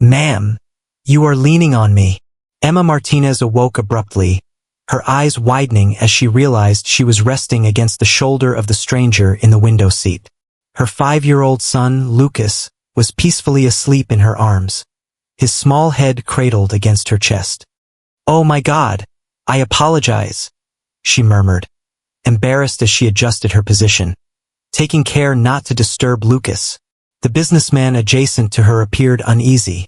Ma'am, you are leaning on me. Emma Martinez awoke abruptly, her eyes widening as she realized she was resting against the shoulder of the stranger in the window seat. Her 5-year-old son, Lucas, was peacefully asleep in her arms, his small head cradled against her chest. "Oh my God, I apologize," she murmured, embarrassed as she adjusted her position, taking care not to disturb Lucas. The businessman adjacent to her appeared uneasy,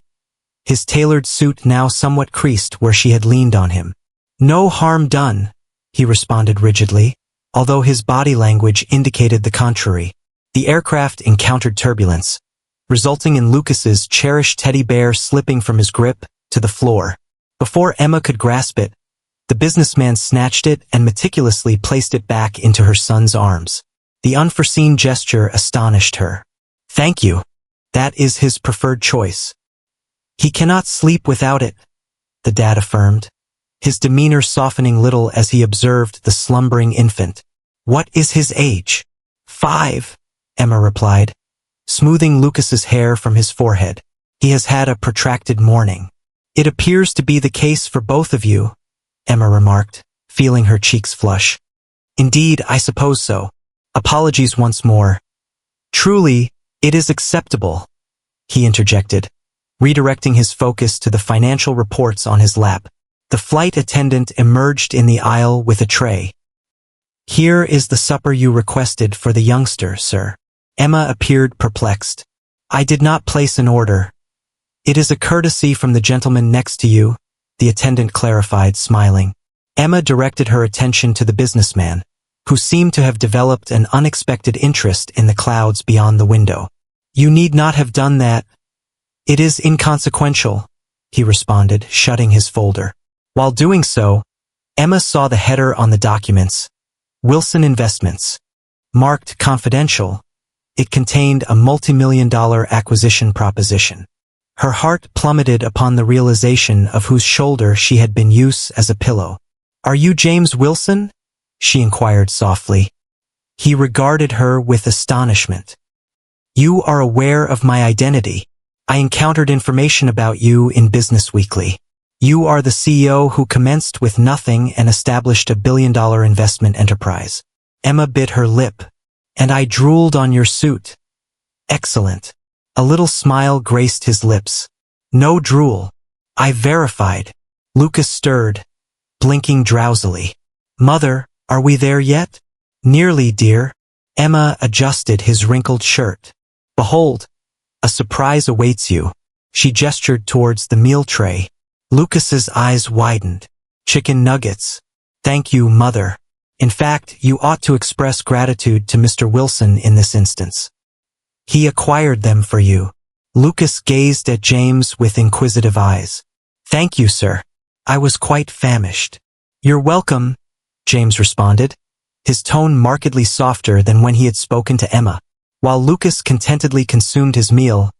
his tailored suit now somewhat creased where she had leaned on him. "No harm done," he responded rigidly, although his body language indicated the contrary. The aircraft encountered turbulence, resulting in Lucas's cherished teddy bear slipping from his grip to the floor. Before Emma could grasp it, the businessman snatched it and meticulously placed it back into her son's arms. The unforeseen gesture astonished her. "Thank you. That is his preferred choice. He cannot sleep without it," the dad affirmed, his demeanor softening little as he observed the slumbering infant. "What is his age?" "5, Emma replied, smoothing Lucas's hair from his forehead. "He has had a protracted morning." "It appears to be the case for both of you," Emma remarked, feeling her cheeks flush. "Indeed, I suppose so. Apologies once more." "Truly, it is acceptable," he interjected, redirecting his focus to the financial reports on his lap. The flight attendant emerged in the aisle with a tray. "Here is the supper you requested for the youngster, sir." Emma appeared perplexed. "I did not place an order. It is a courtesy from the gentleman next to you," the attendant clarified, smiling. Emma directed her attention to the businessman, who seemed to have developed an unexpected interest in the clouds beyond the window. "You need not have done that. It is inconsequential," he responded, shutting his folder. While doing so, Emma saw the header on the documents, "Wilson Investments." Marked confidential, it contained a multi-million-dollar acquisition proposition. Her heart plummeted upon the realization of whose shoulder she had been used as a pillow. "Are you James Wilson?" she inquired softly. He regarded her with astonishment. "You are aware of my identity. I encountered information about you in Business Weekly. You are the CEO who commenced with nothing and established a billion-dollar investment enterprise." Emma bit her lip. "And I drooled on your suit." "Excellent." A little smile graced his lips. "No drool. I verified." Lucas stirred, blinking drowsily. "Mother, are we there yet?" "Nearly, dear." Emma adjusted his wrinkled shirt. "Behold, a surprise awaits you." She gestured towards the meal tray. Lucas's eyes widened. "Chicken nuggets. Thank you, Mother. In fact, you ought to express gratitude to Mr. Wilson in this instance. He acquired them for you." Lucas gazed at James with inquisitive eyes. "Thank you, sir. I was quite famished." "You're welcome," James responded, his tone markedly softer than when he had spoken to Emma. While Lucas contentedly consumed his meal,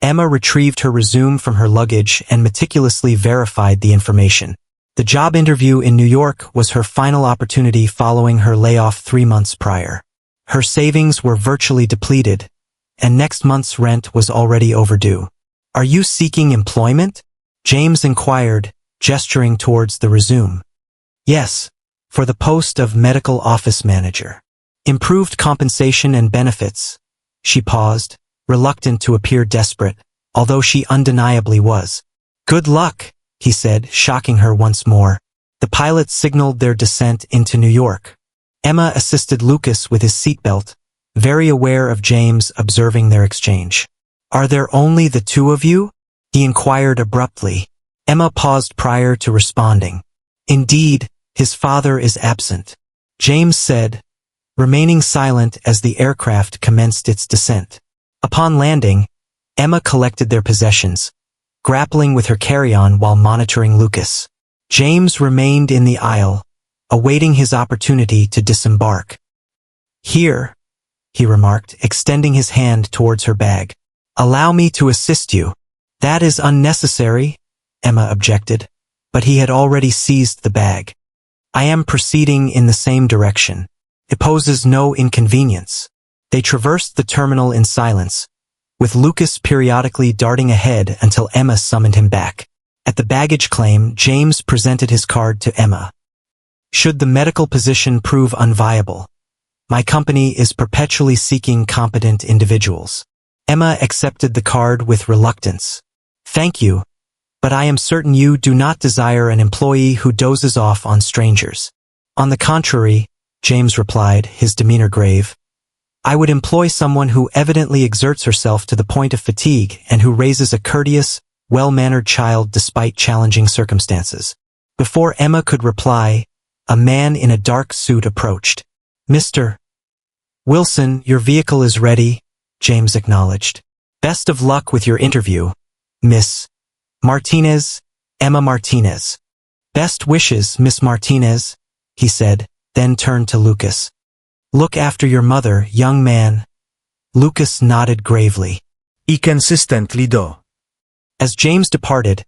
Emma retrieved her resume from her luggage and meticulously verified the information. The job interview in New York was her final opportunity following her layoff 3 months prior. Her savings were virtually depleted, and next month's rent was already overdue. "Are you seeking employment?" James inquired, gesturing towards the resume. "Yes, for the post of medical office manager. Improved compensation and benefits." She paused, reluctant to appear desperate, although she undeniably was. "Good luck," he said, shocking her once more. The pilots signaled their descent into New York. Emma assisted Lucas with his seatbelt, very aware of James observing their exchange. "Are there only the two of you?" he inquired abruptly. Emma paused prior to responding. "Indeed, his father is absent," James said, remaining silent as the aircraft commenced its descent. Upon landing, Emma collected their possessions, grappling with her carry-on while monitoring Lucas. James remained in the aisle, awaiting his opportunity to disembark. "Here," he remarked, extending his hand towards her bag. "Allow me to assist you." "That is unnecessary," Emma objected, but he had already seized the bag. "I am proceeding in the same direction. It poses no inconvenience." They traversed the terminal in silence, with Lucas periodically darting ahead until Emma summoned him back. At the baggage claim, James presented his card to Emma. Should the medical position prove unviable, my company is perpetually seeking competent individuals. Emma accepted the card with reluctance. Thank you, but I am certain you do not desire an employee who dozes off on strangers. On the contrary, James replied, his demeanor grave. I would employ someone who evidently exerts herself to the point of fatigue and who raises a courteous, well-mannered child despite challenging circumstances. Before Emma could reply, a man in a dark suit approached. Mr. Wilson, your vehicle is ready, James acknowledged. Best of luck with your interview, Miss Martinez, Emma Martinez. Best wishes, Miss Martinez, he said, then turned to Lucas. Look after your mother, young man. Lucas nodded gravely. Y consistently do. As James departed,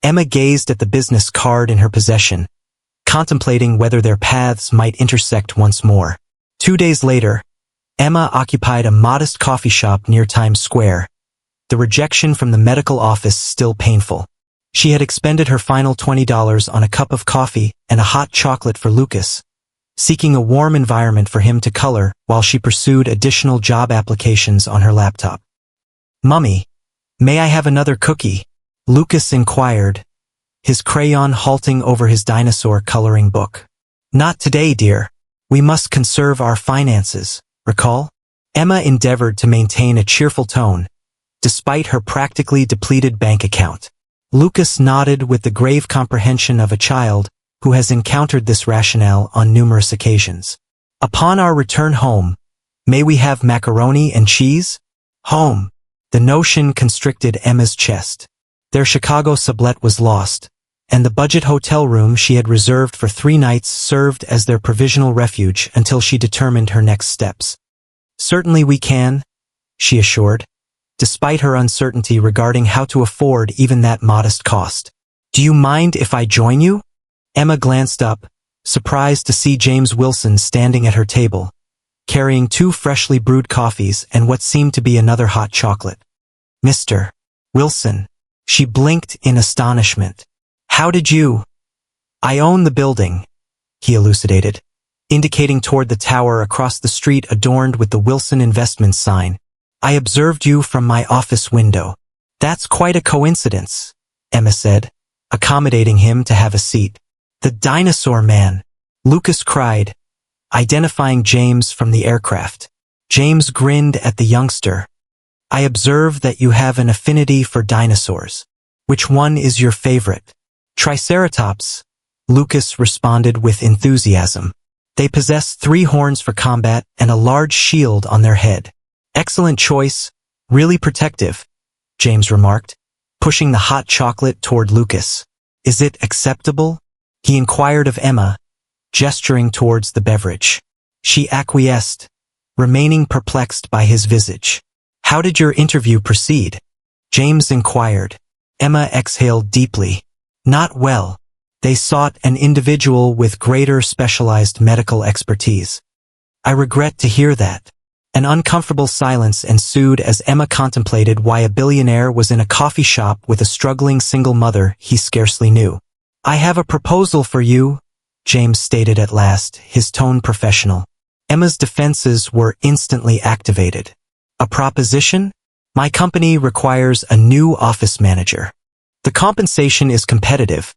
Emma gazed at the business card in her possession, contemplating whether their paths might intersect once more. 2 days later, Emma occupied a modest coffee shop near Times Square, the rejection from the medical office still painful. She had expended her final $20 on a cup of coffee and a hot chocolate for Lucas, seeking a warm environment for him to color while she pursued additional job applications on her laptop. Mummy, may I have another cookie? Lucas inquired, his crayon halting over his dinosaur coloring book. Not today, dear. We must conserve our finances, recall? Emma endeavored to maintain a cheerful tone, despite her practically depleted bank account. Lucas nodded with the grave comprehension of a child who has encountered this rationale on numerous occasions. Upon our return home, may we have macaroni and cheese? Home. The notion constricted Emma's chest. Their Chicago sublet was lost, and the budget hotel room she had reserved for 3 nights served as their provisional refuge until she determined her next steps. Certainly we can, she assured, despite her uncertainty regarding how to afford even that modest cost. Do you mind if I join you? Emma glanced up, surprised to see James Wilson standing at her table, carrying 2 freshly brewed coffees and what seemed to be another hot chocolate. Mr. Wilson, she blinked in astonishment. How did you? I own the building, he elucidated, indicating toward the tower across the street adorned with the Wilson Investments sign. I observed you from my office window. That's quite a coincidence, Emma said, accommodating him to have a seat. The dinosaur man, Lucas cried, identifying James from the aircraft. James grinned at the youngster. I observe that you have an affinity for dinosaurs. Which one is your favorite? Triceratops, Lucas responded with enthusiasm. They possess 3 horns for combat and a large shield on their head. Excellent choice, really protective, James remarked, pushing the hot chocolate toward Lucas. Is it acceptable? He inquired of Emma, gesturing towards the beverage. She acquiesced, remaining perplexed by his visage. How did your interview proceed? James inquired. Emma exhaled deeply. Not well. They sought an individual with greater specialized medical expertise. I regret to hear that. An uncomfortable silence ensued as Emma contemplated why a billionaire was in a coffee shop with a struggling single mother he scarcely knew. I have a proposal for you, James stated at last, his tone professional. Emma's defenses were instantly activated. A proposition? My company requires a new office manager. The compensation is competitive,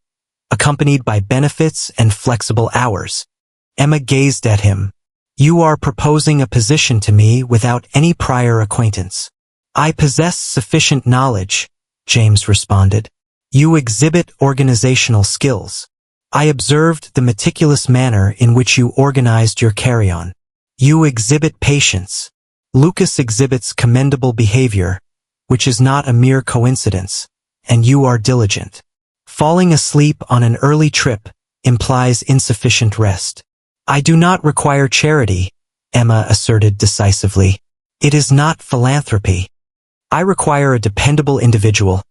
accompanied by benefits and flexible hours. Emma gazed at him. You are proposing a position to me without any prior acquaintance. I possess sufficient knowledge, James responded. You exhibit organizational skills. I observed the meticulous manner in which you organized your carry-on. You exhibit patience. Lucas exhibits commendable behavior, which is not a mere coincidence, and you are diligent. Falling asleep on an early trip implies insufficient rest. I do not require charity, Emma asserted decisively. It is not philanthropy. I require a dependable individual,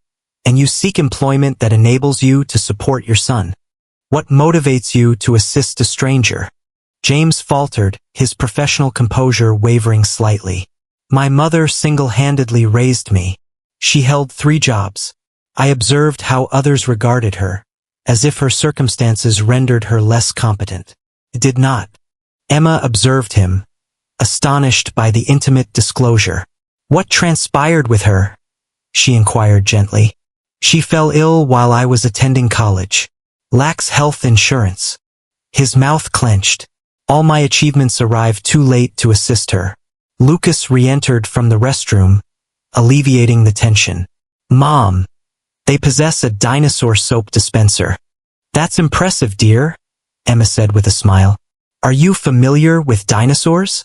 and you seek employment that enables you to support your son. What motivates you to assist a stranger? James faltered, his professional composure wavering slightly. My mother single-handedly raised me. She held 3 jobs. I observed how others regarded her, as if her circumstances rendered her less competent. It did not. Emma observed him, astonished by the intimate disclosure. What transpired with her? She inquired gently. She fell ill while I was attending college. Lacks health insurance. His mouth clenched. All my achievements arrived too late to assist her. Lucas re-entered from the restroom, alleviating the tension. Mom, they possess a dinosaur soap dispenser. That's impressive, dear, Emma said with a smile. Are you familiar with dinosaurs?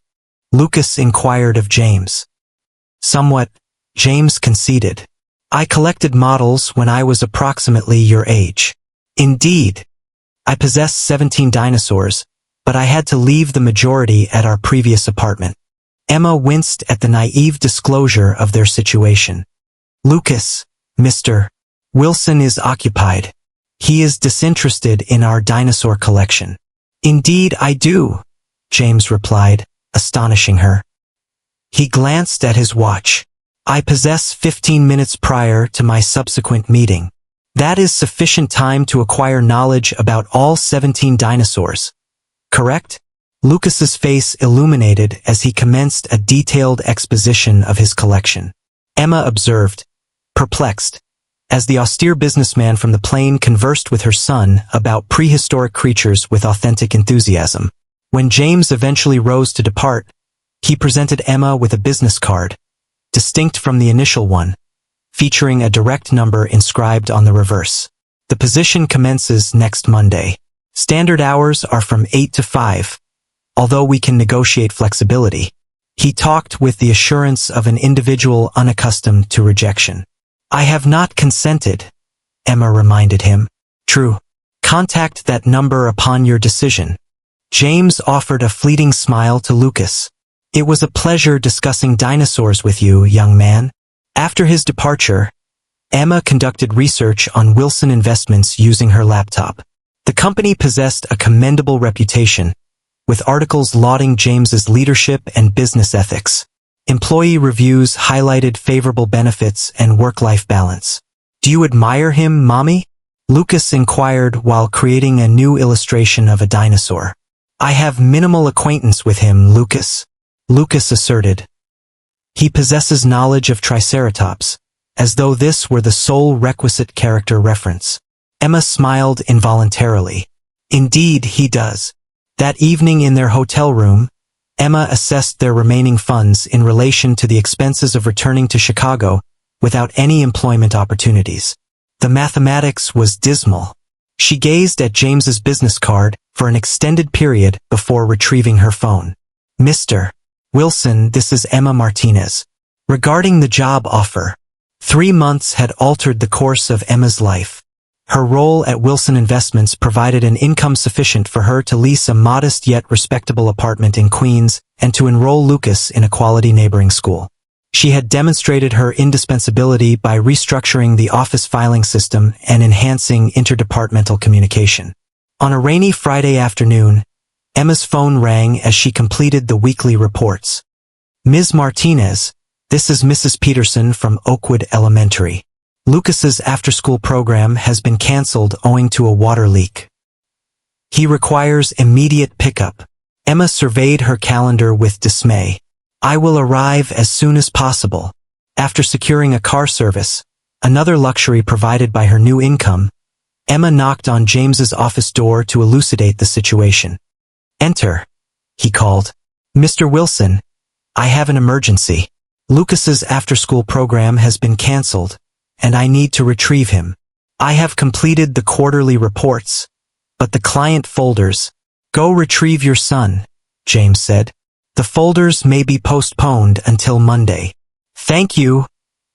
Lucas inquired of James. Somewhat, James conceded. I collected models when I was approximately your age. Indeed, I possess 17 dinosaurs, but I had to leave the majority at our previous apartment. Emma winced at the naive disclosure of their situation. Lucas, Mr. Wilson is occupied. He is disinterested in our dinosaur collection. Indeed I do, James replied, astonishing her. He glanced at his watch. I possess 15 minutes prior to my subsequent meeting. That is sufficient time to acquire knowledge about all 17 dinosaurs. Correct? Lucas's face illuminated as he commenced a detailed exposition of his collection. Emma observed, perplexed, as the austere businessman from the plane conversed with her son about prehistoric creatures with authentic enthusiasm. When James eventually rose to depart, he presented Emma with a business card, distinct from the initial one, featuring a direct number inscribed on the reverse. The position commences next Monday. Standard hours are from 8 to 5, although we can negotiate flexibility. He talked with the assurance of an individual unaccustomed to rejection. I have not consented, Emma reminded him. True. Contact that number upon your decision. James offered a fleeting smile to Lucas. It was a pleasure discussing dinosaurs with you, young man. After his departure, Emma conducted research on Wilson Investments using her laptop. The company possessed a commendable reputation, with articles lauding James's leadership and business ethics. Employee reviews highlighted favorable benefits and work-life balance. Do you admire him, Mommy? Lucas inquired while creating a new illustration of a dinosaur. I have minimal acquaintance with him, Lucas. Lucas asserted. He possesses knowledge of Triceratops, as though this were the sole requisite character reference. Emma smiled involuntarily. Indeed, he does. That evening in their hotel room, Emma assessed their remaining funds in relation to the expenses of returning to Chicago without any employment opportunities. The mathematics was dismal. She gazed at James's business card for an extended period before retrieving her phone. Mr. Wilson, this is Emma Martinez. Regarding the job offer, 3 months had altered the course of Emma's life. Her role at Wilson Investments provided an income sufficient for her to lease a modest yet respectable apartment in Queens and to enroll Lucas in a quality neighboring school. She had demonstrated her indispensability by restructuring the office filing system and enhancing interdepartmental communication. On a rainy Friday afternoon, Emma's phone rang as she completed the weekly reports. Ms. Martinez, this is Mrs. Peterson from Oakwood Elementary. Lucas's after-school program has been canceled owing to a water leak. He requires immediate pickup. Emma surveyed her calendar with dismay. I will arrive as soon as possible. After securing a car service, another luxury provided by her new income, Emma knocked on James's office door to elucidate the situation. Enter, he called. Mr. Wilson, I have an emergency. Lucas's after-school program has been canceled, and I need to retrieve him. I have completed the quarterly reports, but the client folders. Go retrieve your son, James said. The folders may be postponed until Monday. Thank you,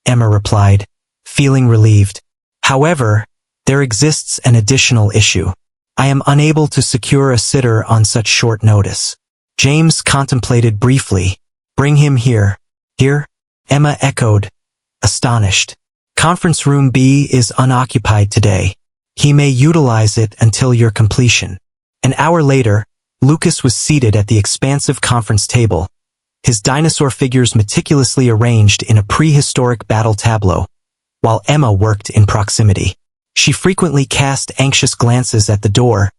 Emma replied, feeling relieved. However, there exists an additional issue. I am unable to secure a sitter on such short notice. James contemplated briefly. Bring him here. Here? Emma echoed, astonished. Conference room B is unoccupied today. He may utilize it until your completion. An hour later, Lucas was seated at the expansive conference table, his dinosaur figures meticulously arranged in a prehistoric battle tableau, while Emma worked in proximity. She frequently cast anxious glances at the door,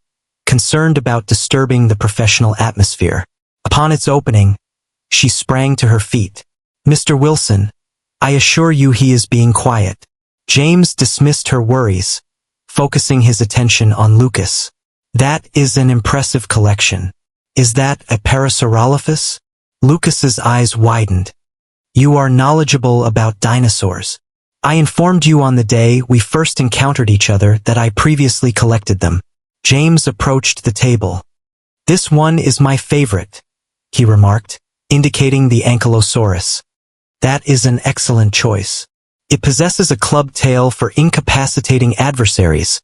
concerned about disturbing the professional atmosphere. Upon its opening, she sprang to her feet. "Mr. Wilson, I assure you he is being quiet." James dismissed her worries, focusing his attention on Lucas. "That is an impressive collection. Is that a Parasaurolophus?" Lucas's eyes widened. "You are knowledgeable about dinosaurs. I informed you on the day we first encountered each other that I previously collected them." James approached the table. "This one is my favorite," he remarked, indicating the Ankylosaurus. "That is an excellent choice. It possesses a club tail for incapacitating adversaries,"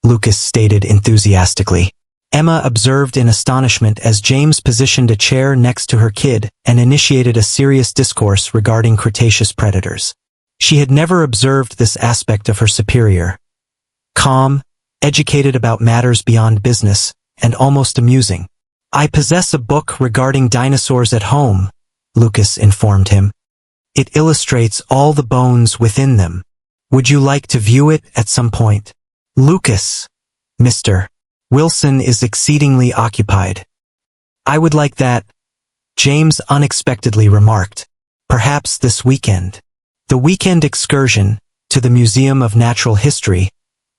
Lucas stated enthusiastically. Emma observed in astonishment as James positioned a chair next to her kid and initiated a serious discourse regarding Cretaceous predators. She had never observed this aspect of her superior. Calm, educated about matters beyond business, and almost amusing. "I possess a book regarding dinosaurs at home," Lucas informed him. "It illustrates all the bones within them. Would you like to view it at some point?" "Lucas, Mr. Wilson is exceedingly occupied." "I would like that," James unexpectedly remarked. "Perhaps this weekend." The weekend excursion to the Museum of Natural History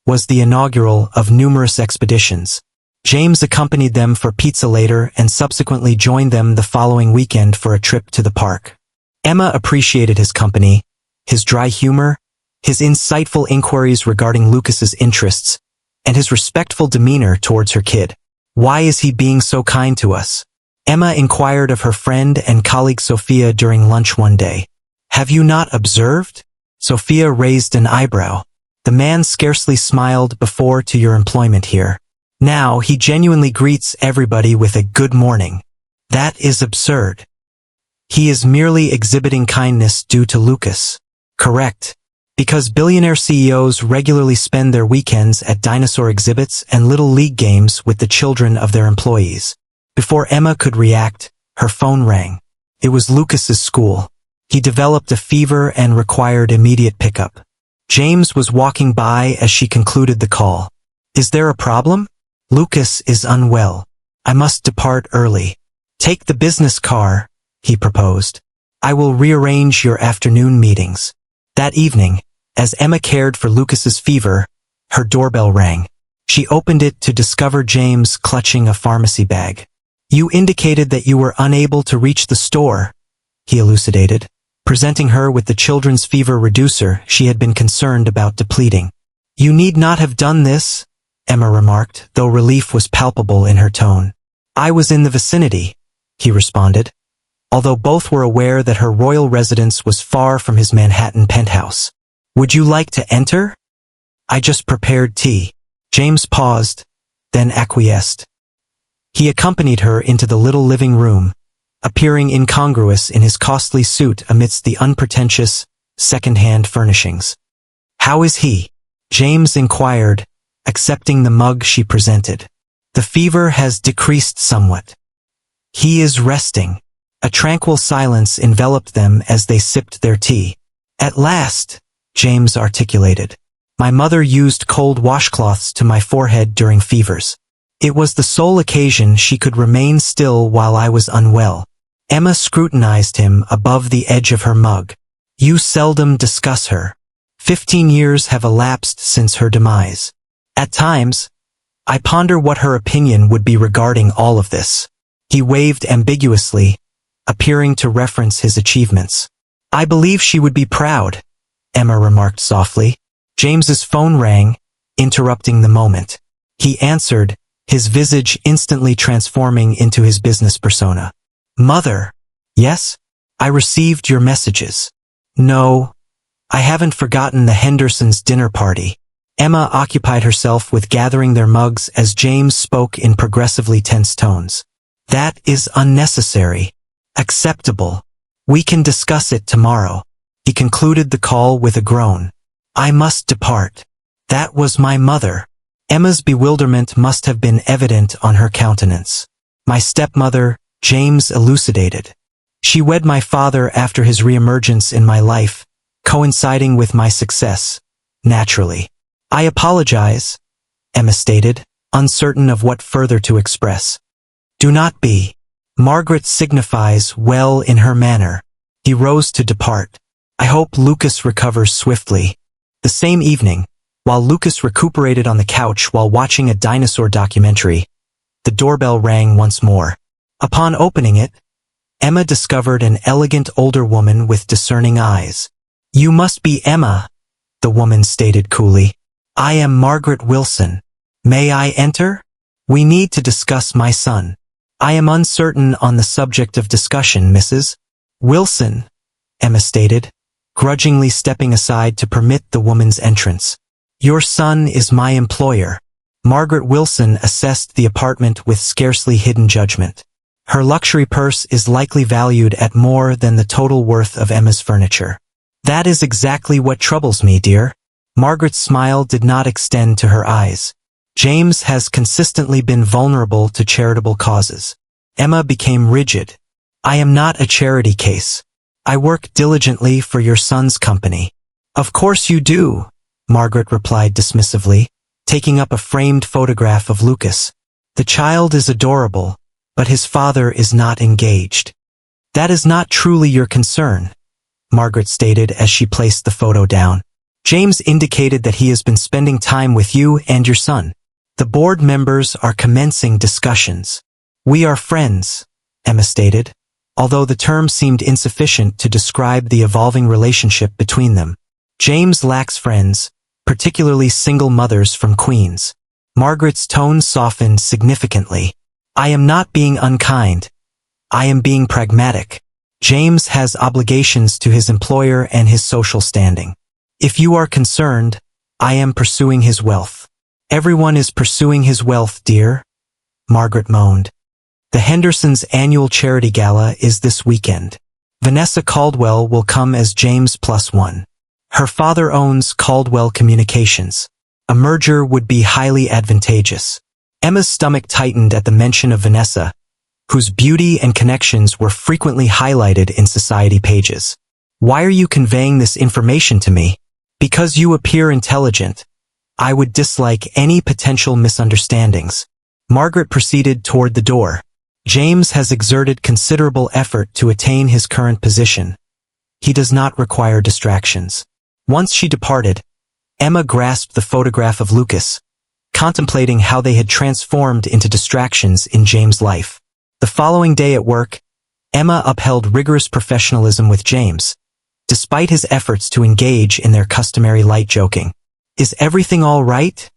was the inaugural of numerous expeditions. James accompanied them for pizza later and subsequently joined them the following weekend for a trip to the park. Emma appreciated his company, his dry humor, his insightful inquiries regarding Lucas's interests, and his respectful demeanor towards her kid. "Why is he being so kind to us?" Emma inquired of her friend and colleague Sophia during lunch one day. "Have you not observed?" Sophia raised an eyebrow. "The man scarcely smiled before to your employment here. Now he genuinely greets everybody with a good morning. That is absurd." "He is merely exhibiting kindness due to Lucas." "Correct. Because billionaire CEOs regularly spend their weekends at dinosaur exhibits and little league games with the children of their employees." Before Emma could react, her phone rang. It was Lucas's school. He developed a fever and required immediate pickup. James was walking by as she concluded the call. "Is there a problem?" "Lucas is unwell. I must depart early." "Take the business car," he proposed. "I will rearrange your afternoon meetings." That evening, as Emma cared for Lucas's fever, her doorbell rang. She opened it to discover James clutching a pharmacy bag. "You indicated that you were unable to reach the store," he elucidated, presenting her with the children's fever reducer she had been concerned about depleting. "You need not have done this," Emma remarked, though relief was palpable in her tone. "I was in the vicinity," he responded, although both were aware that her royal residence was far from his Manhattan penthouse. "Would you like to enter?" "I just prepared tea." James paused, then acquiesced. He accompanied her into the little living room, appearing incongruous in his costly suit amidst the unpretentious, second-hand furnishings. "How is he?" James inquired, accepting the mug she presented. "The fever has decreased somewhat. He is resting." A tranquil silence enveloped them as they sipped their tea. "At last," James articulated. "My mother used cold washcloths to my forehead during fevers. It was the sole occasion she could remain still while I was unwell." Emma scrutinized him above the edge of her mug. "You seldom discuss her. 15 years have elapsed since her demise. At times, I ponder what her opinion would be regarding all of this." He waved ambiguously, appearing to reference his achievements. "I believe she would be proud," Emma remarked softly. James's phone rang, interrupting the moment. He answered, his visage instantly transforming into his business persona. "Mother." "Yes? I received your messages." "No, I haven't forgotten the Hendersons' dinner party." Emma occupied herself with gathering their mugs as James spoke in progressively tense tones. "That is unnecessary." "Acceptable. We can discuss it tomorrow." He concluded the call with a groan. "I must depart. That was my mother." Emma's bewilderment must have been evident on her countenance. "My stepmother," James elucidated. She wed my father after his reemergence in my life, coinciding with my success, naturally. I apologize, Emma stated, uncertain of what further to express. Do not be. Margaret signifies well in her manner. He rose to depart. I hope Lucas recovers swiftly. The same evening, while Lucas recuperated on the couch while watching a dinosaur documentary, the doorbell rang once more. Upon opening it, Emma discovered an elegant older woman with discerning eyes. You must be Emma, the woman stated coolly. I am Margaret Wilson. May I enter? We need to discuss my son. I am uncertain on the subject of discussion, Mrs. Wilson, Emma stated, grudgingly stepping aside to permit the woman's entrance. Your son is my employer. Margaret Wilson assessed the apartment with scarcely hidden judgment. Her luxury purse is likely valued at more than the total worth of Emma's furniture. That is exactly what troubles me, dear. Margaret's smile did not extend to her eyes. James has consistently been vulnerable to charitable causes. Emma became rigid. I am not a charity case. I work diligently for your son's company. Of course you do, Margaret replied dismissively, taking up a framed photograph of Lucas. The child is adorable, but his father is not engaged. That is not truly your concern, Margaret stated as she placed the photo down. James indicated that he has been spending time with you and your son. The board members are commencing discussions. We are friends, Emma stated, although the term seemed insufficient to describe the evolving relationship between them. James lacks friends, particularly single mothers from Queens. Margaret's tone softened significantly. I am not being unkind. I am being pragmatic. James has obligations to his employer and his social standing. If you are concerned, I am pursuing his wealth. Everyone is pursuing his wealth, dear, Margaret moaned. The Hendersons' annual charity gala is this weekend. Vanessa Caldwell will come as James +1. Her father owns Caldwell Communications. A merger would be highly advantageous. Emma's stomach tightened at the mention of Vanessa, whose beauty and connections were frequently highlighted in society pages. Why are you conveying this information to me? Because you appear intelligent. I would dislike any potential misunderstandings. Margaret proceeded toward the door. James has exerted considerable effort to attain his current position. He does not require distractions. Once she departed, Emma grasped the photograph of Lucas, contemplating how they had transformed into distractions in James' life. The following day at work, Emma upheld rigorous professionalism with James, despite his efforts to engage in their customary light joking. Is everything all right?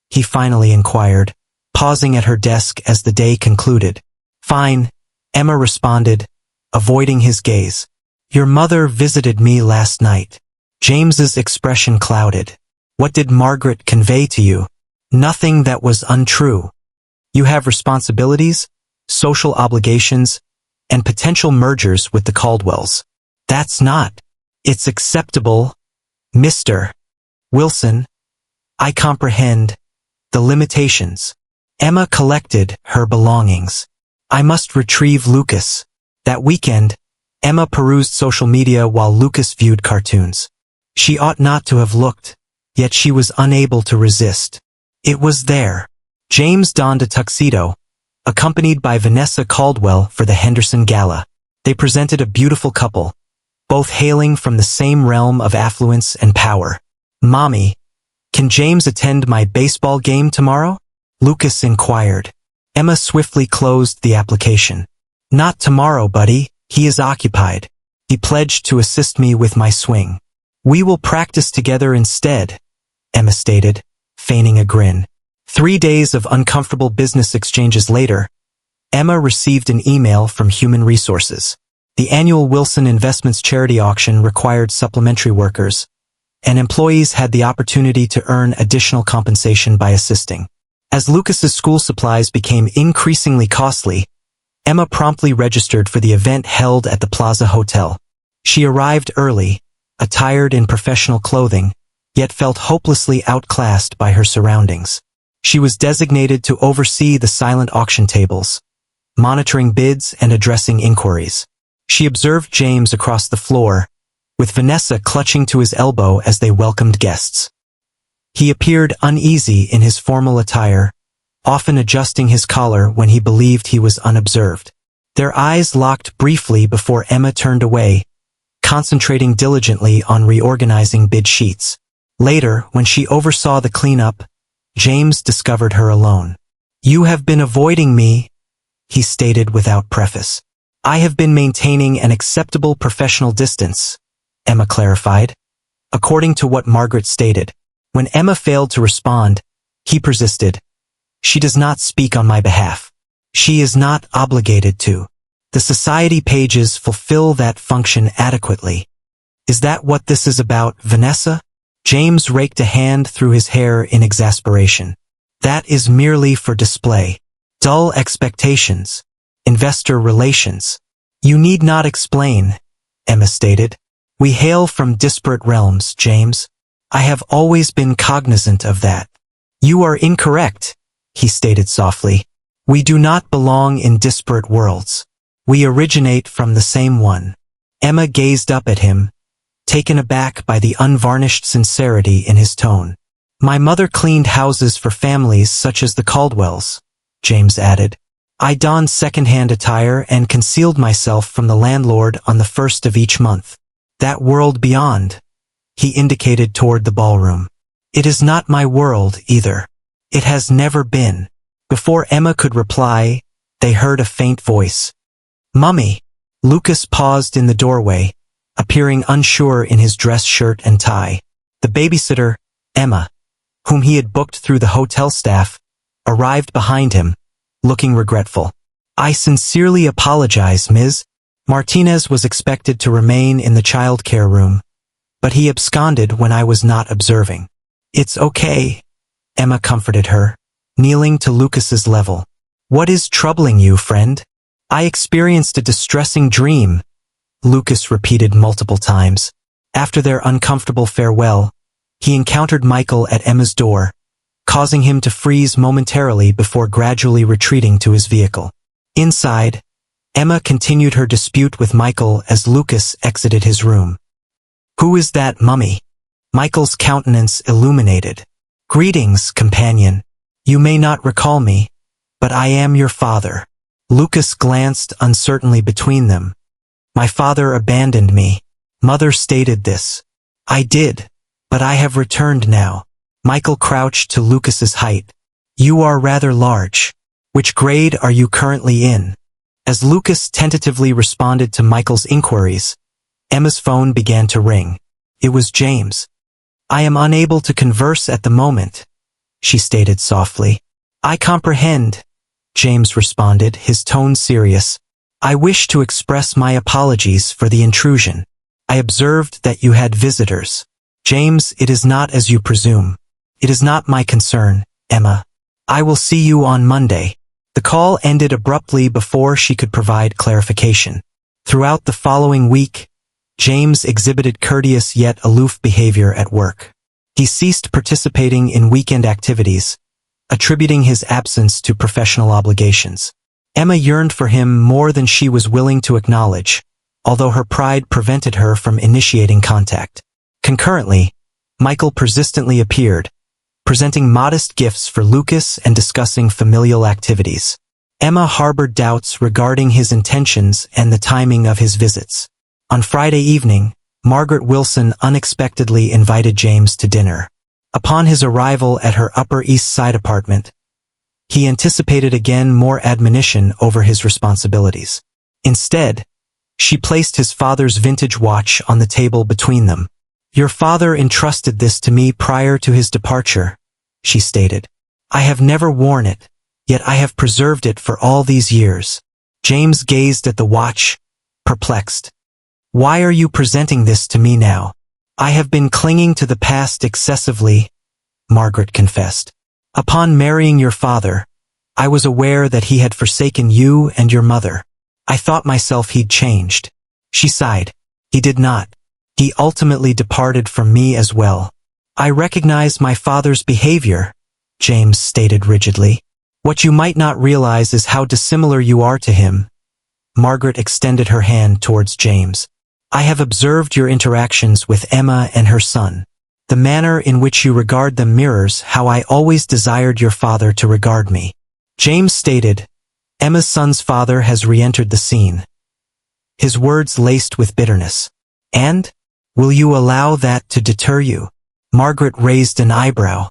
He finally inquired, pausing at her desk as the day concluded. Fine, Emma responded, avoiding his gaze. Your mother visited me last night. James's expression clouded. What did Margaret convey to you? Nothing that was untrue. You have responsibilities, social obligations, and potential mergers with the Caldwells. That's not. It's acceptable, Mr. Wilson. I comprehend the limitations. Emma collected her belongings. I must retrieve Lucas. That weekend, Emma perused social media while Lucas viewed cartoons. She ought not to have looked, yet she was unable to resist. It was there. James donned a tuxedo, accompanied by Vanessa Caldwell for the Henderson Gala. They presented a beautiful couple, both hailing from the same realm of affluence and power. Mommy, can James attend my baseball game tomorrow? Lucas inquired. Emma swiftly closed the application. Not tomorrow, buddy. He is occupied. He pledged to assist me with my swing. We will practice together instead, Emma stated, feigning a grin. 3 days of uncomfortable business exchanges later, Emma received an email from Human Resources. The annual Wilson Investments charity auction required supplementary workers, and employees had the opportunity to earn additional compensation by assisting. As Lucas's school supplies became increasingly costly, Emma promptly registered for the event held at the Plaza Hotel. She arrived early, attired in professional clothing, yet felt hopelessly outclassed by her surroundings. She was designated to oversee the silent auction tables, monitoring bids and addressing inquiries. She observed James across the floor, with Vanessa clutching to his elbow as they welcomed guests. He appeared uneasy in his formal attire, often adjusting his collar when he believed he was unobserved. Their eyes locked briefly before Emma turned away, concentrating diligently on reorganizing bid sheets. Later, when she oversaw the cleanup, James discovered her alone. "You have been avoiding me," he stated without preface. "I have been maintaining an acceptable professional distance," Emma clarified. According to what Margaret stated, when Emma failed to respond, he persisted. "She does not speak on my behalf. She is not obligated to. The society pages fulfill that function adequately." "Is that what this is about, Vanessa?" James raked a hand through his hair in exasperation. "That is merely for display. Dull expectations. Investor relations." "You need not explain," Emma stated. "We hail from disparate realms, James. I have always been cognizant of that." "You are incorrect," he stated softly. "We do not belong in disparate worlds. We originate from the same one." Emma gazed up at him, taken aback by the unvarnished sincerity in his tone. "My mother cleaned houses for families such as the Caldwells," James added. "I donned second-hand attire and concealed myself from the landlord on the first of each month. That world beyond," he indicated toward the ballroom. "It is not my world, either. It has never been." Before Emma could reply, they heard a faint voice. "Mummy." Lucas paused in the doorway, appearing unsure in his dress shirt and tie. The babysitter, Emma, whom he had booked through the hotel staff, arrived behind him, looking regretful. "I sincerely apologize, Ms. Martinez was expected to remain in the childcare room, but he absconded when I was not observing." "It's okay," Emma comforted her, kneeling to Lucas's level. "What is troubling you, friend?" "I experienced a distressing dream," Lucas repeated multiple times. After their uncomfortable farewell, he encountered Michael at Emma's door, causing him to freeze momentarily before gradually retreating to his vehicle. Inside, Emma continued her dispute with Michael as Lucas exited his room. "Who is that, Mummy?" Michael's countenance illuminated. "Greetings, companion. You may not recall me, but I am your father." Lucas glanced uncertainly between them. "My father abandoned me. Mother stated this." "I did, but I have returned now." Michael crouched to Lucas's height. "You are rather large. Which grade are you currently in?" As Lucas tentatively responded to Michael's inquiries, Emma's phone began to ring. It was James. "I am unable to converse at the moment," she stated softly. "I comprehend," James responded, his tone serious. "I wish to express my apologies for the intrusion. I observed that you had visitors." "James, it is not as you presume. It is not my concern, Emma. I will see you on Monday." The call ended abruptly before she could provide clarification. Throughout the following week, James exhibited courteous yet aloof behavior at work. He ceased participating in weekend activities, attributing his absence to professional obligations. Emma yearned for him more than she was willing to acknowledge, although her pride prevented her from initiating contact. Concurrently, Michael persistently appeared, presenting modest gifts for Lucas and discussing familial activities. Emma harbored doubts regarding his intentions and the timing of his visits. On Friday evening, Margaret Wilson unexpectedly invited James to dinner. Upon his arrival at her Upper East Side apartment, he anticipated again more admonition over his responsibilities. Instead, she placed his father's vintage watch on the table between them. "Your father entrusted this to me prior to his departure," she stated. "I have never worn it, yet I have preserved it for all these years." James gazed at the watch, perplexed. "Why are you presenting this to me now?" "I have been clinging to the past excessively," Margaret confessed. "Upon marrying your father, I was aware that he had forsaken you and your mother. I thought myself he'd changed." She sighed. "He did not. He ultimately departed from me as well." "I recognize my father's behavior," James stated rigidly. "What you might not realize is how dissimilar you are to him," Margaret extended her hand towards James. I have observed your interactions with Emma and her son. The manner in which you regard them mirrors how I always desired your father to regard me. James stated, Emma's son's father has re-entered the scene. His words laced with bitterness. And? Will you allow that to deter you? Margaret raised an eyebrow.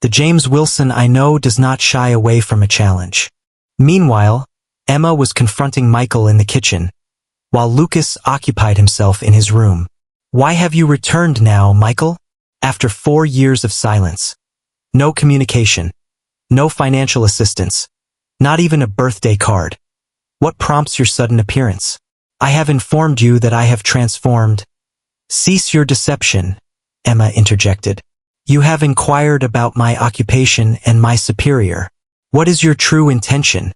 The James Wilson I know does not shy away from a challenge. Meanwhile, Emma was confronting Michael in the kitchen, while Lucas occupied himself in his room. Why have you returned now, Michael? After 4 years of silence. No communication. No financial assistance. Not even a birthday card. What prompts your sudden appearance? I have informed you that I have transformed. Cease your deception, Emma interjected. You have inquired about my occupation and my superior. What is your true intention?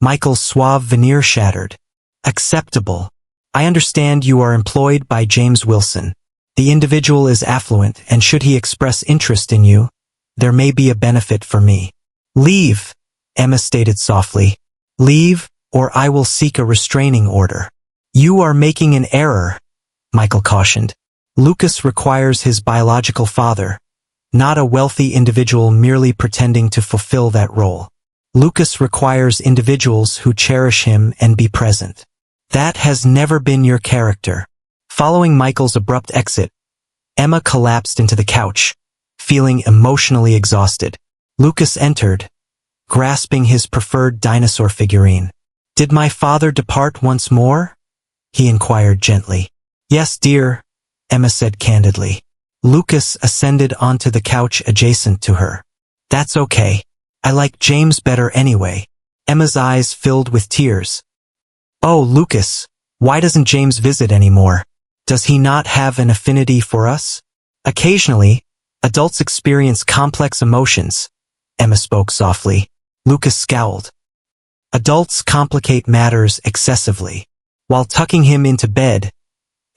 Michael's suave veneer shattered. Acceptable. I understand you are employed by James Wilson. The individual is affluent, and should he express interest in you, there may be a benefit for me. Leave, Emma stated softly. Leave, or I will seek a restraining order. You are making an error, Michael cautioned. Lucas requires his biological father, not a wealthy individual merely pretending to fulfill that role. Lucas requires individuals who cherish him and be present. That has never been your character. Following Michael's abrupt exit, Emma collapsed into the couch, feeling emotionally exhausted. Lucas entered, grasping his preferred dinosaur figurine. Did my father depart once more? He inquired gently. Yes, dear, Emma said candidly. Lucas ascended onto the couch adjacent to her. That's okay. I like James better anyway. Emma's eyes filled with tears. Oh, Lucas, why doesn't James visit anymore? Does he not have an affinity for us? Occasionally, adults experience complex emotions, Emma spoke softly. Lucas scowled. Adults complicate matters excessively. While tucking him into bed,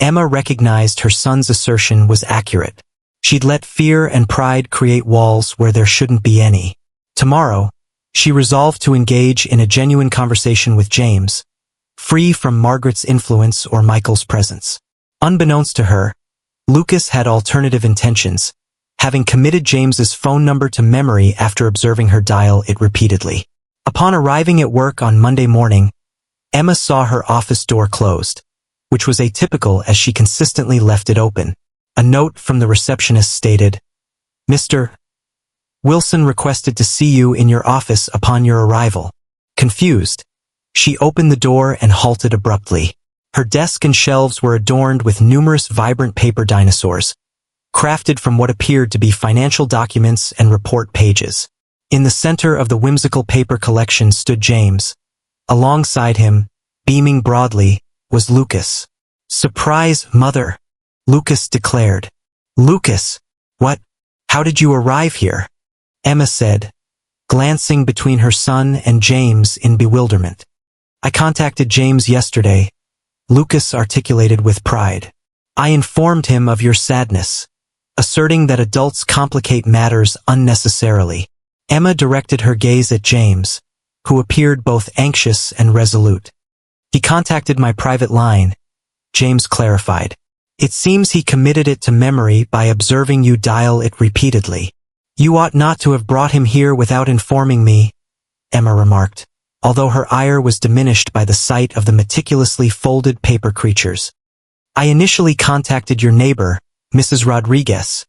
Emma recognized her son's assertion was accurate. She'd let fear and pride create walls where there shouldn't be any. Tomorrow, she resolved to engage in a genuine conversation with James, free from Margaret's influence or Michael's presence. Unbeknownst to her, Lucas had alternative intentions, having committed James's phone number to memory after observing her dial it repeatedly. Upon arriving at work on Monday morning, Emma saw her office door closed, which was atypical as she consistently left it open. A note from the receptionist stated, Mr. Wilson requested to see you in your office upon your arrival. Confused, she opened the door and halted abruptly. Her desk and shelves were adorned with numerous vibrant paper dinosaurs, crafted from what appeared to be financial documents and report pages. In the center of the whimsical paper collection stood James. Alongside him, beaming broadly, was Lucas. Surprise, mother, Lucas declared. Lucas, what? How did you arrive here? Emma said, glancing between her son and James in bewilderment. I contacted James yesterday, Lucas articulated with pride. I informed him of your sadness, asserting that adults complicate matters unnecessarily. Emma directed her gaze at James, who appeared both anxious and resolute. He contacted my private line, James clarified. It seems he committed it to memory by observing you dial it repeatedly. You ought not to have brought him here without informing me, Emma remarked, although her ire was diminished by the sight of the meticulously folded paper creatures. I initially contacted your neighbor, Mrs. Rodriguez,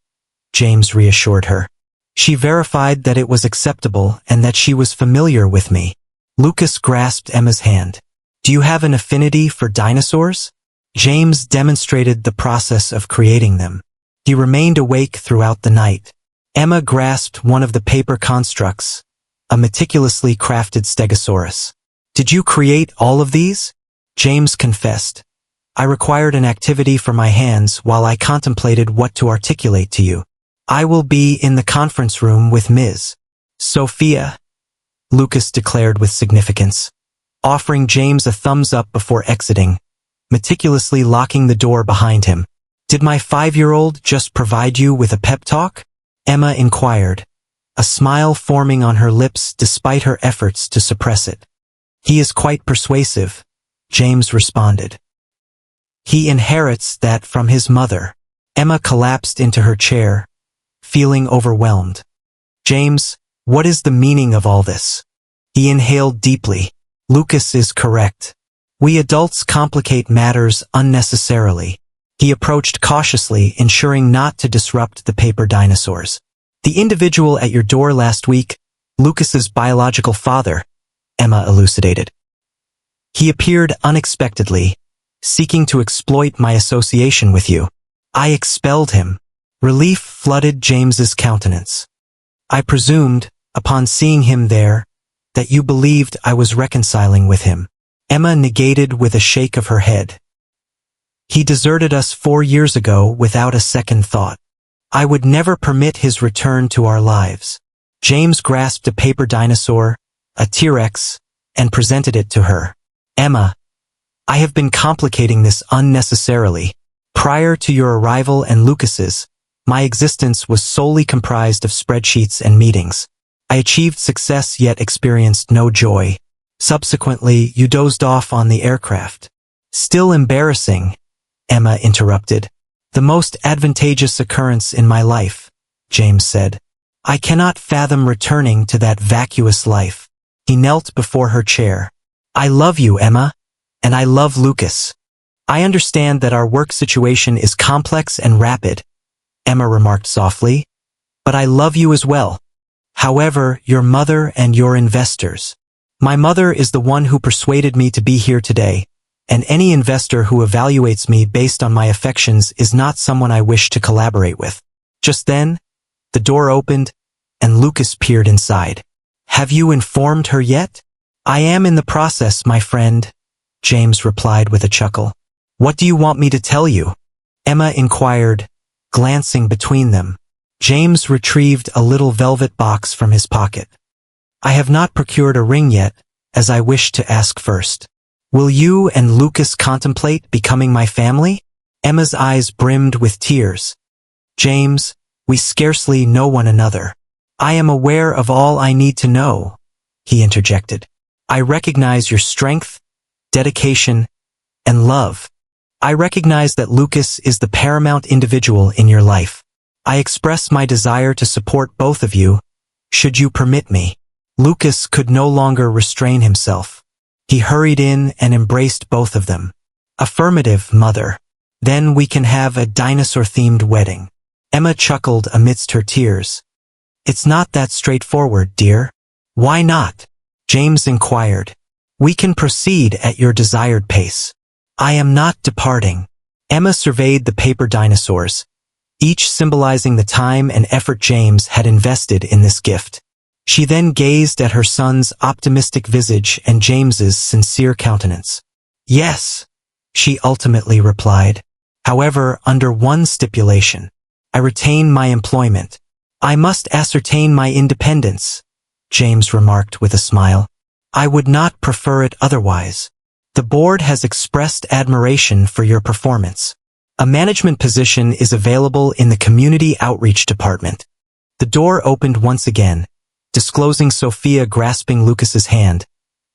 James reassured her. She verified that it was acceptable and that she was familiar with me. Lucas grasped Emma's hand. Do you have an affinity for dinosaurs? James demonstrated the process of creating them. He remained awake throughout the night. Emma grasped one of the paper constructs, a meticulously crafted stegosaurus. Did you create all of these? James confessed. I required an activity for my hands while I contemplated what to articulate to you. I will be in the conference room with Ms. Sophia, Lucas declared with significance, offering James a thumbs up before exiting, meticulously locking the door behind him. Did my 5-year-old just provide you with a pep talk? Emma inquired, a smile forming on her lips despite her efforts to suppress it. He is quite persuasive, James responded. He inherits that from his mother. Emma collapsed into her chair, feeling overwhelmed. James, what is the meaning of all this? He inhaled deeply. Lucas is correct. We adults complicate matters unnecessarily. He approached cautiously, ensuring not to disrupt the paper dinosaurs. The individual at your door last week, Lucas's biological father, Emma elucidated. He appeared unexpectedly, seeking to exploit my association with you. I expelled him. Relief flooded James's countenance. I presumed, upon seeing him there, that you believed I was reconciling with him. Emma negated with a shake of her head. He deserted us 4 years ago without a second thought. I would never permit his return to our lives. James grasped a paper dinosaur, a T-Rex, and presented it to her. Emma, I have been complicating this unnecessarily. Prior to your arrival and Lucas's, my existence was solely comprised of spreadsheets and meetings. I achieved success yet experienced no joy. Subsequently, you dozed off on the aircraft. Still embarrassing, Emma interrupted. The most advantageous occurrence in my life, James said. I cannot fathom returning to that vacuous life. He knelt before her chair. I love you, Emma, and I love Lucas. I understand that our work situation is complex and rapid, Emma remarked softly, but I love you as well. However, your mother and your investors. My mother is the one who persuaded me to be here today, and any investor who evaluates me based on my affections is not someone I wish to collaborate with. Just then, the door opened, and Lucas peered inside. Have you informed her yet? I am in the process, my friend, James replied with a chuckle. What do you want me to tell you? Emma inquired, glancing between them. James retrieved a little velvet box from his pocket. I have not procured a ring yet, as I wish to ask first. Will you and Lucas contemplate becoming my family? Emma's eyes brimmed with tears. James, we scarcely know one another. I am aware of all I need to know, he interjected. I recognize your strength, dedication, and love. I recognize that Lucas is the paramount individual in your life. I express my desire to support both of you, should you permit me. Lucas could no longer restrain himself. He hurried in and embraced both of them. Affirmative, mother. Then we can have a dinosaur-themed wedding. Emma chuckled amidst her tears. It's not that straightforward, dear. Why not? James inquired. We can proceed at your desired pace. I am not departing. Emma surveyed the paper dinosaurs, each symbolizing the time and effort James had invested in this gift. She then gazed at her son's optimistic visage and James's sincere countenance. Yes, she ultimately replied. However, under one stipulation. I retain my employment. I must ascertain my independence, James remarked with a smile. I would not prefer it otherwise. The board has expressed admiration for your performance. A management position is available in the Community Outreach Department. The door opened once again, disclosing Sophia grasping Lucas's hand,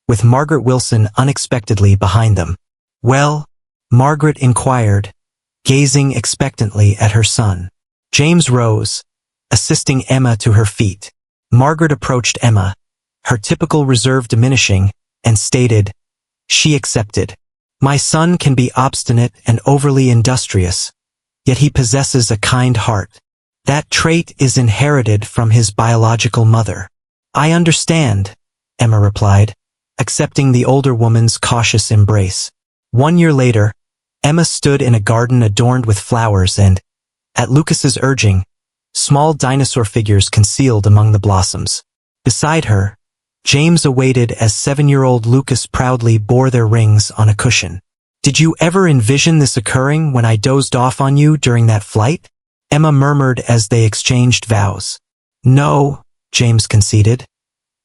with Margaret Wilson unexpectedly behind them. Well, Margaret inquired, gazing expectantly at her son. James rose, assisting Emma to her feet. Margaret approached Emma, her typical reserve diminishing, and stated, she accepted. My son can be obstinate and overly industrious, yet he possesses a kind heart. That trait is inherited from his biological mother. I understand, Emma replied, accepting the older woman's cautious embrace. 1 year later, Emma stood in a garden adorned with flowers and, at Lucas's urging, small dinosaur figures concealed among the blossoms. Beside her, James awaited as 7-year-old Lucas proudly bore their rings on a cushion. Did you ever envision this occurring when I dozed off on you during that flight? Emma murmured as they exchanged vows. No, James conceded,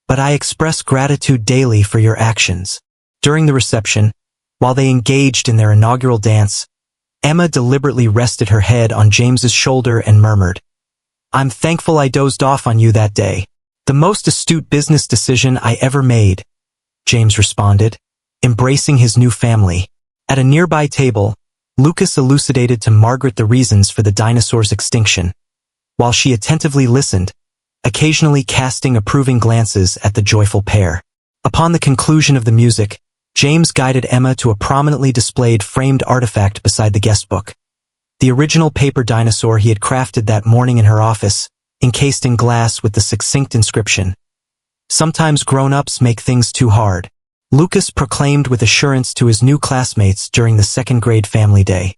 but I express gratitude daily for your actions. During the reception, while they engaged in their inaugural dance, Emma deliberately rested her head on James's shoulder and murmured, I'm thankful I dozed off on you that day. The most astute business decision I ever made, James responded, embracing his new family. At a nearby table, Lucas elucidated to Margaret the reasons for the dinosaur's extinction, while she attentively listened, occasionally casting approving glances at the joyful pair. Upon the conclusion of the music, James guided Emma to a prominently displayed framed artifact beside the guestbook. The original paper dinosaur he had crafted that morning in her office, encased in glass with the succinct inscription, "Sometimes grown-ups make things too hard," Lucas proclaimed with assurance to his new classmates during the second-grade family day.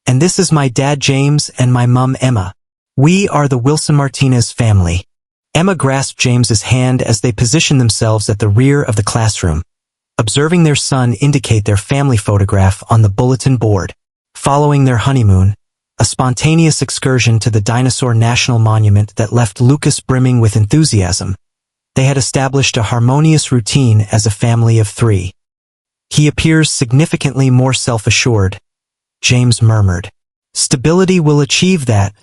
"And this is my dad James and my mum Emma. We are the Wilson Martinez family." Emma grasped James's hand as they positioned themselves at the rear of the classroom, observing their son indicate their family photograph on the bulletin board. Following their honeymoon, a spontaneous excursion to the Dinosaur National Monument that left Lucas brimming with enthusiasm, they had established a harmonious routine as a family of three. "He appears significantly more self-assured," James murmured. "Stability will achieve that,"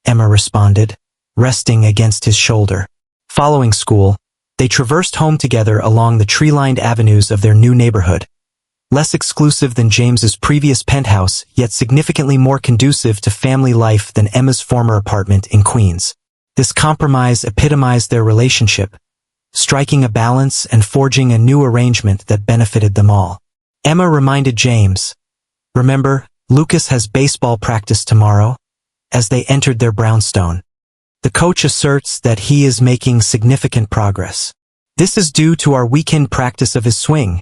Emma responded, resting against his shoulder. Following school, they traversed home together along the tree-lined avenues of their new neighborhood. Less exclusive than James's previous penthouse, yet significantly more conducive to family life than Emma's former apartment in Queens. This compromise epitomized their relationship, striking a balance and forging a new arrangement that benefited them all. Emma reminded James, "Remember, Lucas has baseball practice tomorrow," as they entered their brownstone. "The coach asserts that he is making significant progress. This is due to our weekend practice of his swing,"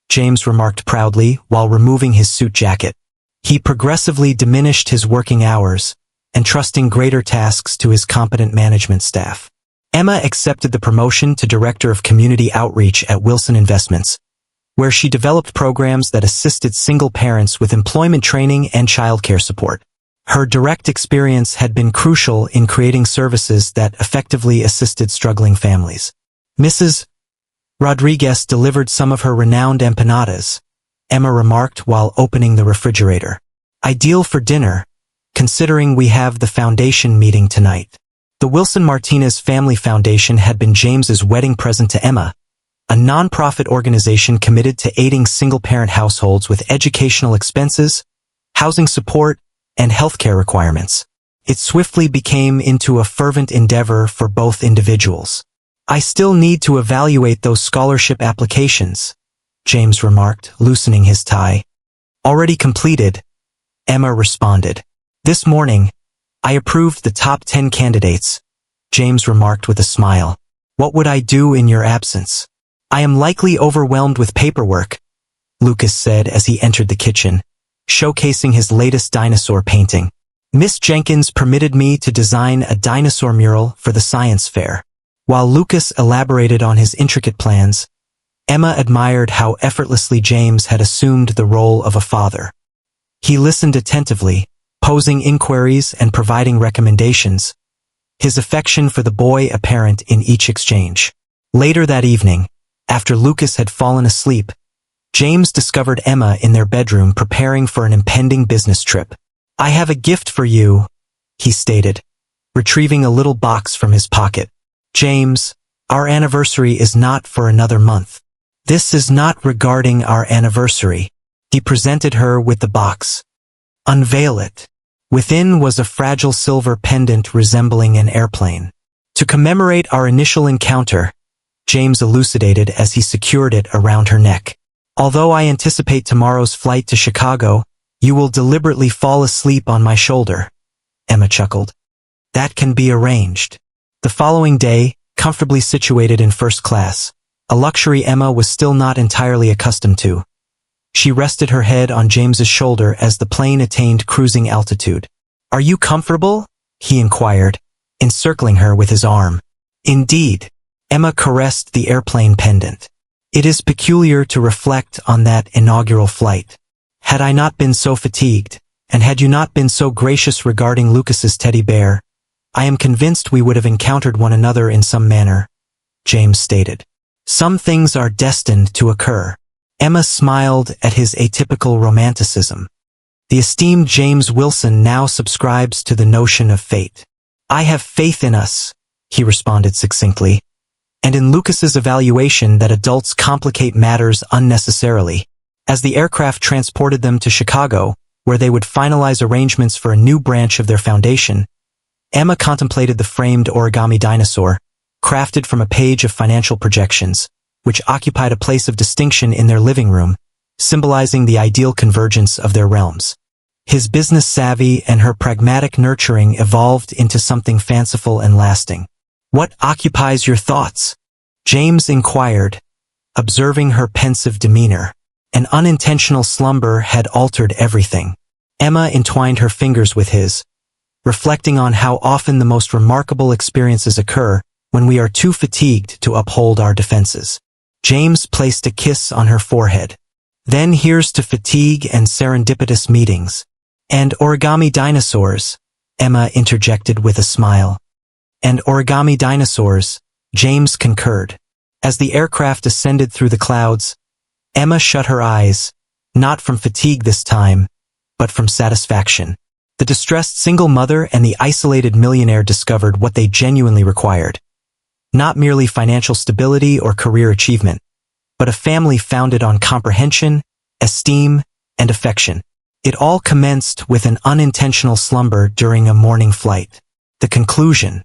James remarked proudly while removing his suit jacket. He progressively diminished his working hours, entrusting greater tasks to his competent management staff. Emma accepted the promotion to Director of Community Outreach at Wilson Investments, where she developed programs that assisted single parents with employment training and childcare support. Her direct experience had been crucial in creating services that effectively assisted struggling families. "Mrs. Rodriguez delivered some of her renowned empanadas," Emma remarked while opening the refrigerator. "Ideal for dinner, considering we have the foundation meeting tonight." The Wilson Martinez Family Foundation had been James's wedding present to Emma, a non-profit organization committed to aiding single-parent households with educational expenses, housing support, and healthcare requirements. It swiftly became into a fervent endeavor for both individuals. "I still need to evaluate those scholarship applications," James remarked, loosening his tie. "Already completed," Emma responded. "This morning, I approved the top 10 candidates," James remarked with a smile. "What would I do in your absence?" "I am likely overwhelmed with paperwork," Lucas said as he entered the kitchen, showcasing his latest dinosaur painting. "Miss Jenkins permitted me to design a dinosaur mural for the science fair." While Lucas elaborated on his intricate plans, Emma admired how effortlessly James had assumed the role of a father. He listened attentively, posing inquiries and providing recommendations, his affection for the boy apparent in each exchange. Later that evening, after Lucas had fallen asleep, James discovered Emma in their bedroom preparing for an impending business trip. "I have a gift for you," he stated, retrieving a little box from his pocket. "James, our anniversary is not for another month." "This is not regarding our anniversary." He presented her with the box. "Unveil it." Within was a fragile silver pendant resembling an airplane. "To commemorate our initial encounter," James elucidated as he secured it around her neck. "Although I anticipate tomorrow's flight to Chicago, you will deliberately fall asleep on my shoulder," Emma chuckled. "That can be arranged." The following day, comfortably situated in first class, a luxury Emma was still not entirely accustomed to. She rested her head on James's shoulder as the plane attained cruising altitude. "Are you comfortable?" he inquired, encircling her with his arm. "Indeed," Emma caressed the airplane pendant. "It is peculiar to reflect on that inaugural flight. Had I not been so fatigued, and had you not been so gracious regarding Lucas's teddy bear, I am convinced we would have encountered one another in some manner," James stated. "Some things are destined to occur." Emma smiled at his atypical romanticism. The esteemed James Wilson now subscribes to the notion of fate. "I have faith in us," he responded succinctly, and in Lucas's evaluation that adults complicate matters unnecessarily. As the aircraft transported them to Chicago, where they would finalize arrangements for a new branch of their foundation, Emma contemplated the framed origami dinosaur, crafted from a page of financial projections, which occupied a place of distinction in their living room, symbolizing the ideal convergence of their realms. His business savvy and her pragmatic nurturing evolved into something fanciful and lasting. "What occupies your thoughts?" James inquired, observing her pensive demeanor. An unintentional slumber had altered everything. Emma entwined her fingers with his, reflecting on how often the most remarkable experiences occur when we are too fatigued to uphold our defenses. James placed a kiss on her forehead. "Then here's to fatigue and serendipitous meetings." "And origami dinosaurs," Emma interjected with a smile. "And origami dinosaurs," James concurred. As the aircraft ascended through the clouds, Emma shut her eyes, not from fatigue this time, but from satisfaction. The distressed single mother and the isolated millionaire discovered what they genuinely required. Not merely financial stability or career achievement, but a family founded on comprehension, esteem, and affection. It all commenced with an unintentional slumber during a morning flight. The conclusion.